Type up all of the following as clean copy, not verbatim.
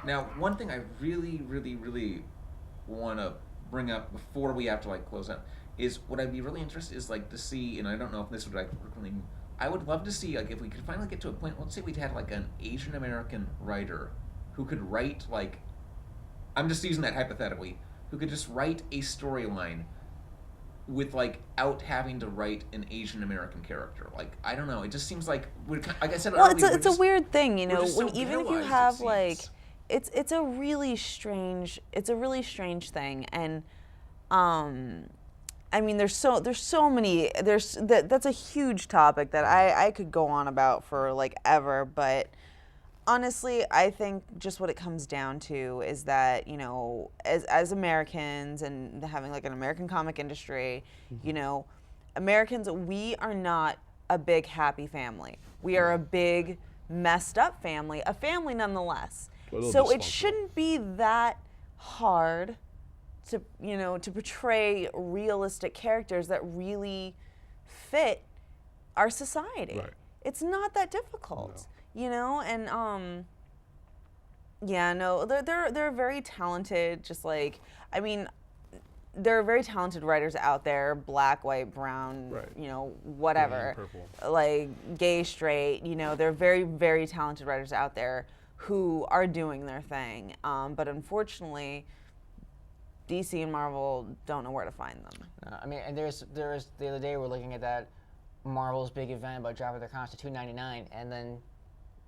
Now, one thing I really, really, really want to bring up before we have to like close out is what I'd be really interested is like to see, and I don't know if this would like really. I would love to see like if we could finally get to a point. Let's say we'd had like an Asian American writer who could write like I'm just using that hypothetically, who could just write a storyline with like out having to write an Asian American character. Like I don't know, it just seems like like I said Well, earlier, it's a weird thing, we're just so even if you paralyzed, have it like, seems. it's a really strange thing, and um, I mean, there's so many that's a huge topic that I could go on about for like ever, but honestly, I think just what it comes down to is that, as Americans and having like an American comic industry, Americans, we are not a big happy family. We are a big messed up family, a family nonetheless. A little So it dysfunctional. shouldn't be that hard to portray realistic characters that really fit our society. Right. It's not that difficult, and yeah, no, they're very talented. Just like, I mean, there are very talented writers out there, black, white, brown, Right. Whatever, Green, purple. like gay, straight. There are very, very talented writers out there who are doing their thing. But unfortunately, DC and Marvel don't know where to find them. I mean, and there's the other day we're looking at that Marvel's big event about dropping their comics to $2.99, and then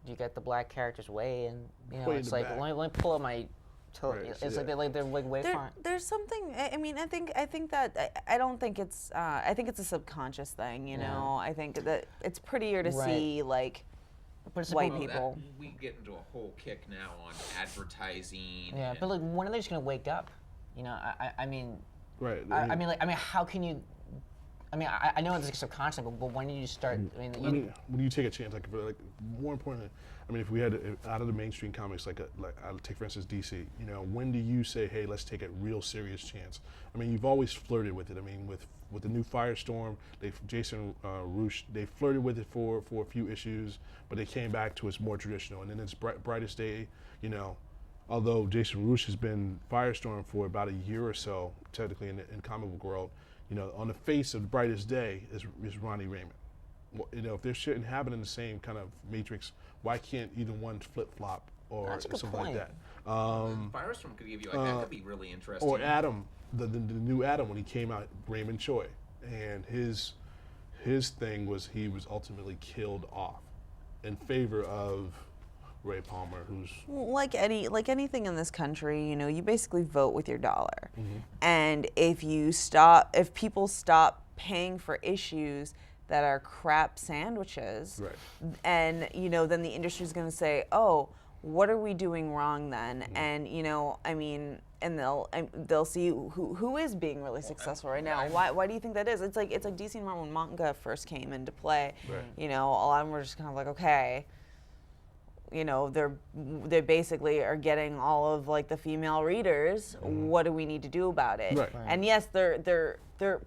you get the black characters way, and Way in it's the like back. let me pull up my. Right, It's yeah. like they're like way far. There's something. I mean, I think that I don't think it's. I think it's a subconscious thing. I think that it's prettier to Right. see like But it's white Well, people. we get into a whole kick now on advertising. Yeah, and- but like, when are they just gonna wake up? I mean, Right. I mean, how can you? I mean, I know it's like subconscious, but when did you start? I mean, when you take a chance, like more important, I mean, if we had out of the mainstream comics, like I'll take for instance DC. When do you say, hey, let's take a real serious chance? I mean, you've always flirted with it. I mean, with the new Firestorm, Jason Roosh, they flirted with it for a few issues, but they came back to its more traditional. And then it's Brightest Day, although Jason Roosh has been Firestorm for about a year or so, technically in comic book world, on the face of the Brightest Day is Ronnie Raymond. Well, if they're shouldn't happen in the same kind of matrix, why can't either one flip flop or That's a good something like point. that? Firestorm could give you like that could be really interesting. Or Adam, the new Adam when he came out, Raymond Choi, and his thing was he was ultimately killed off in favor of Ray Palmer, who's Like anything in this country, you basically vote with your dollar. And if people stop paying for issues that are crap sandwiches, right. and then the industry's going to say, oh, what are we doing wrong then? And I mean, and they'll see who is being really successful right now. Why do you think that is? It's like DC and Marvel when manga first came into play. Right. A lot of them were just kind of like, okay, they basically are getting all of like the female readers. What do we need to do about it? Right. And yes, they're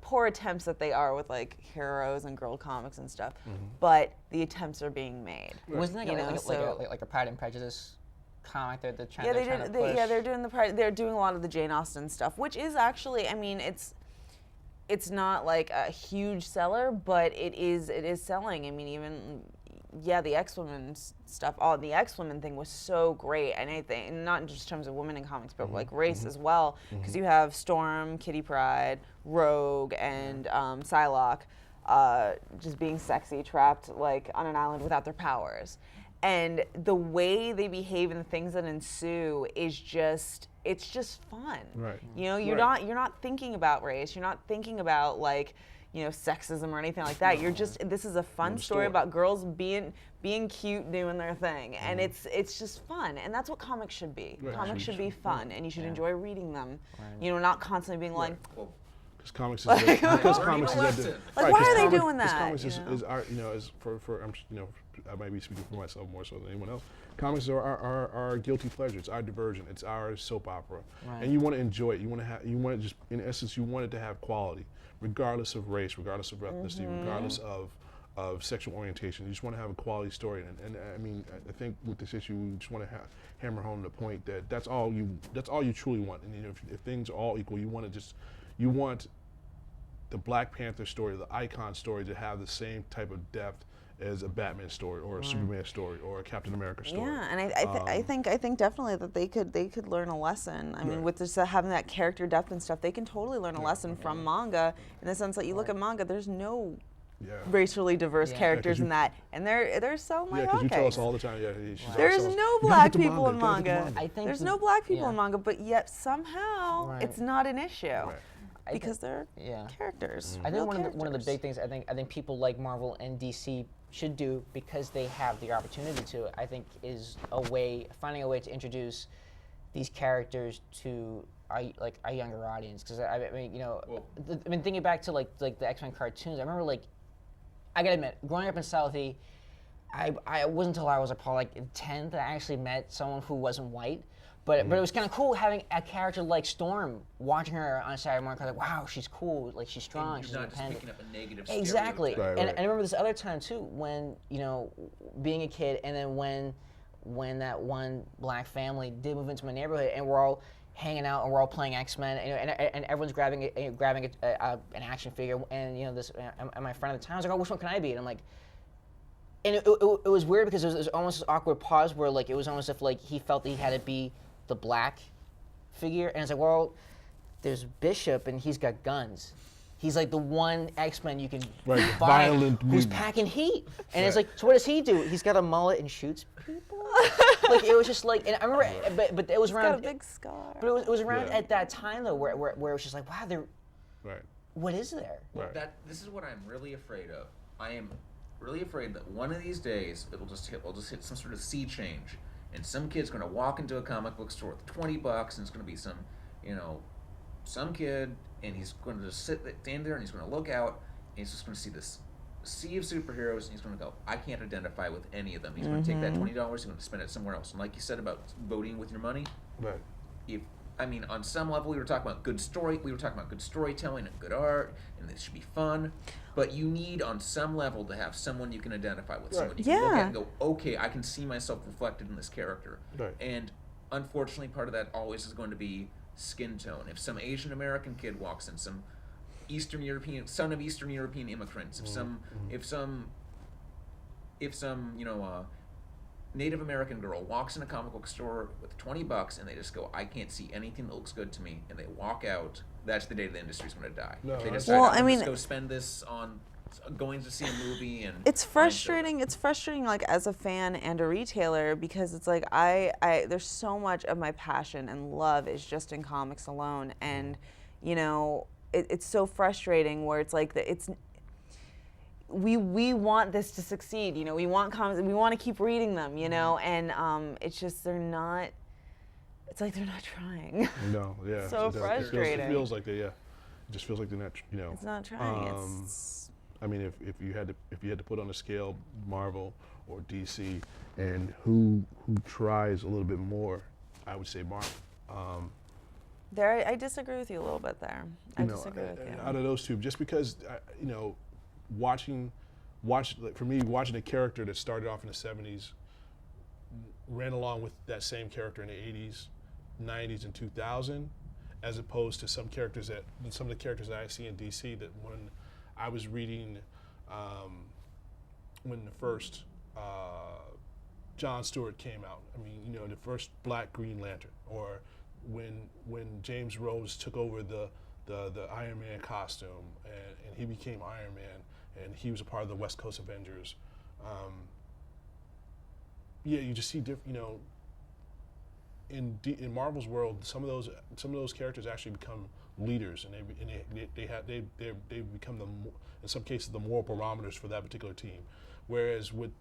poor attempts that they are with like heroes and girl comics and stuff, but the attempts are being made. Wasn't that You know, like a Pride and Prejudice comic that they're trying, Yeah, they're trying to push? they're doing they're doing a lot of the Jane Austen stuff, which is actually, I mean, it's not like a huge seller, but it is selling. I mean, even the X-Women stuff. Oh, the X-Women thing was so great, and I think not just in terms of women in comics, but like race as well, because you have Storm, Kitty Pryde, Rogue, and Psylocke, just being sexy, trapped like on an island without their powers. And the way they behave and the things that ensue is it's just fun. Right. You're not thinking about race. You're not thinking about like, sexism or anything like that. This is a fun story about girls being cute, doing their thing, and it's just fun, and that's what comics should be. Right. Comics should be fun, and you should enjoy reading them. Not constantly being like, Well, Because comics is because comics is Learning a at the, lesson. Like, right, why 'cause are they comic- doing 'cause that, Comics you is, know? is our is for I might be speaking for myself more so than anyone else. Comics are our guilty pleasure. It's our diversion. It's our soap opera, and you want to enjoy it. You want to just in essence you want it to have quality, regardless of race, regardless of ethnicity, regardless of of sexual orientation. You just want to have a quality story, and I mean, I think with this issue, we just want to hammer home the point that that's all you truly want. And you know, if things are all equal, you want the Black Panther story, the icon story, to have the same type of depth as a Batman story or a Superman story or a Captain America story. Yeah, and I think definitely that they could learn a lesson. I mean, Right. with this having that character depth and stuff, they can totally learn a lesson from manga in the sense that you look at manga, there's no Yeah. racially diverse Yeah. characters 'cause in that, and they're so Yeah, like because you tell okay. us all the time. Yeah, she's always There's telling us, no "You gotta black get the people in you gotta get the manga. I think There's the- no black people yeah. in manga, but yet somehow Right. it's not an issue Right. because they're Yeah. characters. I think real one of the characters. big things I think people like Marvel and DC should do, because they have the opportunity to, I think, is finding a way to introduce these characters to our younger audience. Because I mean, you know, Well- I mean, thinking back to like the X-Men cartoons, I remember I gotta admit, growing up in Southie, I wasn't until I was probably like 10 that I actually met someone who wasn't white. But it was kind of cool having a character like Storm, watching her on a Saturday morning, like, wow, she's cool, like she's strong, And she's you're not just independent. picking up a negative Exactly. stereotype. Right, And I remember this other time too, when, you know, being a kid, and then when that one black family did move into my neighborhood, and we're all hanging out and we're all playing X-Men, and everyone's grabbing an action figure, and you know and my friend at the time was like, oh, which one can I be? And I'm like, and it was weird because it was almost this awkward pause where like it was almost as if like he felt that he had to be the black figure, and it's like, well, there's Bishop and he's got guns. He's like the one X-Men you can Right, buy violent who's mutant. packing heat. And it's Right. like, so what does he do? He's got a mullet and shoots people? Like, it was just like, and I remember, but it was Got a around, big scar. but it was around Yeah. at that time though, where it was just like, wow, Right. what is there? Right. This is what I'm really afraid of. I am really afraid that one of these days we'll just hit some sort of sea change, and some kid's going to walk into a comic book store with $20, and it's going to be some kid, and he's going to just stand there, and he's going to look out, and he's just going to see this sea of superheroes, and he's going to go, I can't identify with any of them. He's going to take that $20, he's going to spend it somewhere else. And like you said about voting with your money, Right. on some level, we were talking about good storytelling and good art, and it should be fun. But you need, on some level, to have someone you can identify with, someone you can look Yeah. at and go, okay, I can see myself reflected in this character. Right. And unfortunately, part of that always is going to be skin tone. If some Asian American kid walks in, some son of Eastern European immigrants, if some Native American girl walks in a comic book store with $20 and they just go, I can't see anything that looks good to me, and they walk out, that's the day the industry's going to die. No, They I decide, Well, I'm I just mean- go spend this on going to see a movie and It's find frustrating. It's frustrating, like as a fan and a retailer, because it's like I there's so much of my passion and love is just in comics alone, and you know it's so frustrating where it's like we want this to succeed. You know, we want comics, we want to keep reading them. You know, and it's just they're not. It's like they're not trying. No. Yeah. So it does. frustrating. It feels like they. Yeah. It just feels like they're not. You know. It's not trying. Um, It's I mean, if you had to put on a scale Marvel or DC, and who tries a little bit more, I would say Marvel. there. I disagree with you a little bit there. I You know, disagree with you. out of those two, just because you know, like for me, watching a character that started off in the '70s, ran along with that same character in the '80s, '90s, and 2000, as opposed to some of the characters that I see in DC that when I was reading, when the first John Stewart came out. I mean, you know, the first Black Green Lantern, or when James Rhodes took over the Iron Man costume and he became Iron Man and he was a part of the West Coast Avengers. Yeah, you just see different. You know, in Marvel's world, some of those characters actually become leaders, and they become in some cases the moral barometers for that particular team. Whereas with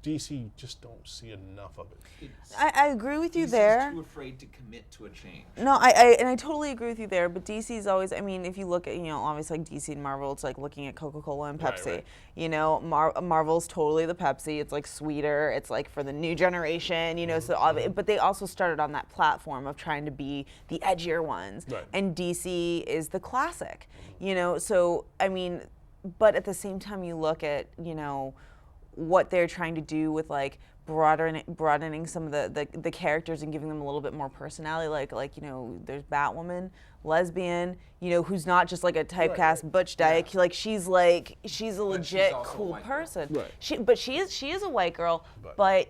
DC, just don't see enough of it. I agree with you DC's there. too afraid to commit to a change. No, I totally agree with you there. But DC's always, I mean, if you look at, you know, obviously like DC and Marvel, it's like looking at Coca-Cola and Right, Pepsi. right. You know, Marvel's totally the Pepsi. It's like sweeter. It's like for the new generation. You know, but they also started on that platform of trying to be the edgier ones. Right. And DC is the classic. You know, so I mean, but at the same time, you look at what they're trying to do with like broadening some of the characters and giving them a little bit more personality. Like there's Batwoman, lesbian, who's not just like a typecast butch dyke. Like she's a legit also a cool white girl. person. Right. She is a white girl, but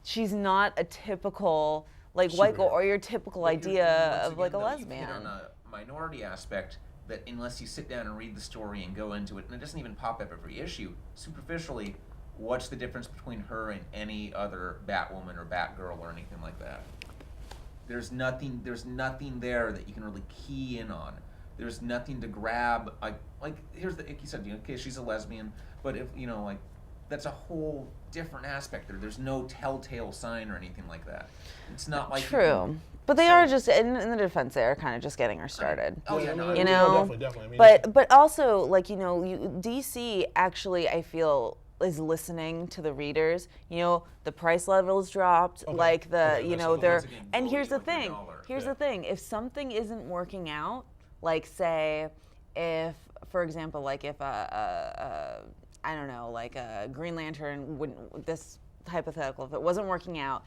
she's not a typical like white girl Superhero. or your typical But idea once of like a again, though, you've lesbian. hit on a minority aspect that unless you sit down and read the story and go into it, and it doesn't even pop up every issue, superficially, what's the difference between her and any other Batwoman or Batgirl or anything like that? There's nothing there that you can really key in on. There's nothing to grab. Like here's like you said, okay, she's a lesbian, but if like that's a whole different aspect there. There's no telltale sign or anything like that. It's not like True. But they are just in the defense. They are kind of just getting her started. Oh yeah, no, Definitely. But also like DC actually I feel is listening to the readers. The price level's dropped. Okay. Like the Okay, that's they're once again, and here's the bully with thing. your dollar. Here's Yeah. the thing. If something isn't working out, like say if for example like if I don't know like a Green Lantern wouldn't this hypothetical if it wasn't working out,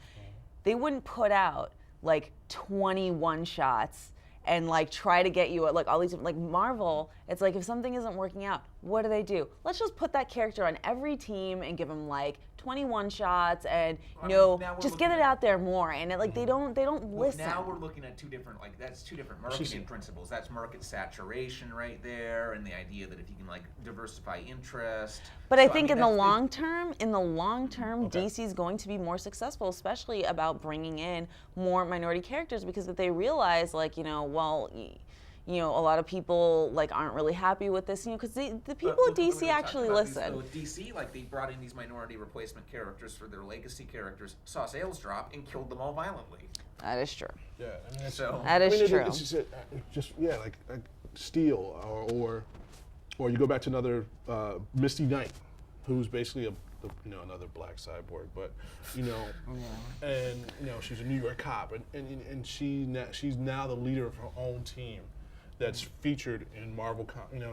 they wouldn't put out like 21 shots and like try to get you at like all these like Marvel. It's like if something isn't working out, what do? Let's just put that character on every team and give them like 21 shots and now we're just get looking it at- out there more. And it, like they don't listen. Now we're looking at two different marketing principles. That's market saturation right there, and the idea that if you can like diversify interest. But I So, think mean, in the that's long term, DC is going to be more successful, especially about bringing in more minority characters because if they realize, like, a lot of people like aren't really happy with this, because the people But at look what we DC were actually talking about. listen. With DC, like they brought in these minority replacement characters for their legacy characters, saw sales drop, and killed them all violently. That is true. Yeah, I mean, So That is true. It's just like Steel, or you go back to another Misty Knight, who's basically another black cyborg, but and she's a New York cop, and she's now the leader of her own team that's featured in Marvel. No,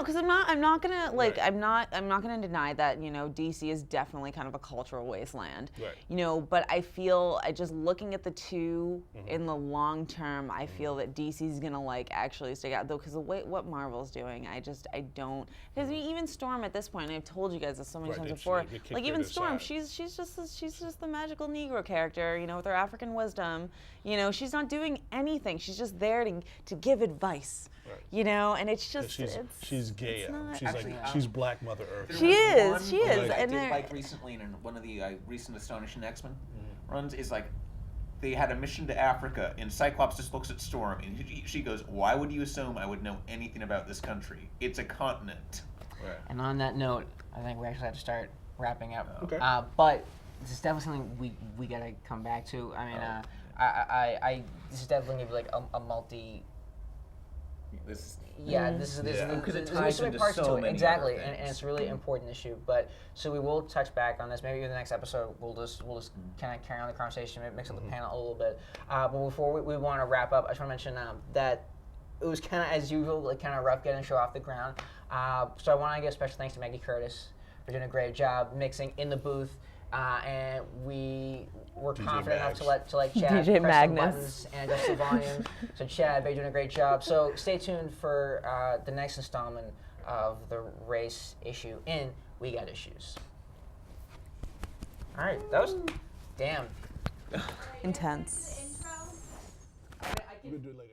because I'm not gonna like Right. I'm not gonna deny that DC is definitely kind of a cultural wasteland. Right. But I feel just looking at the two in the long term, I feel that DC's gonna like actually stick out though because the way what Marvel's doing, I don't because even Storm at this point, and I've told you guys this so many Right, times they before. kicked Like her even to the Storm, side. she's just the magical Negro character, with her African wisdom. She's not doing anything. She's just there to give advice. Right. And it's And just she's gay. it's not- She's Actually, she's Black Mother Earth. There She was is, one she that is, I and did there- like recently in one of the recent Astonishing X-Men runs is like they had a mission to Africa and Cyclops just looks at Storm and she goes, "Why would you assume I would know anything about this country? It's a continent." Right. And on that note, I think we actually have to start wrapping up. Okay. But this is definitely something we gotta come back to. I mean, I this is definitely gonna be like a multi. This Yeah, this is Yeah. Because it there's ties so many into parts so to it. many Exactly, other and things. it's a really important issue. But so we will touch back on this. Maybe in the next episode we'll just kind of carry on the conversation, maybe mix up the panel a little bit. But before we want to wrap up, I just want to mention that it was kind of as usual, like kind of rough getting the show off the ground. So I want to give special thanks to Maggie Curtis for doing a great job mixing in the booth. And we were DJ confident enough Mags. to let Chad DJ press Magnus. some buttons and adjust the volume. So Chad, you're doing a great job. So stay tuned for the next installment of the race issue in We Got Issues. All right, that was damn. intense. We're gonna do it later.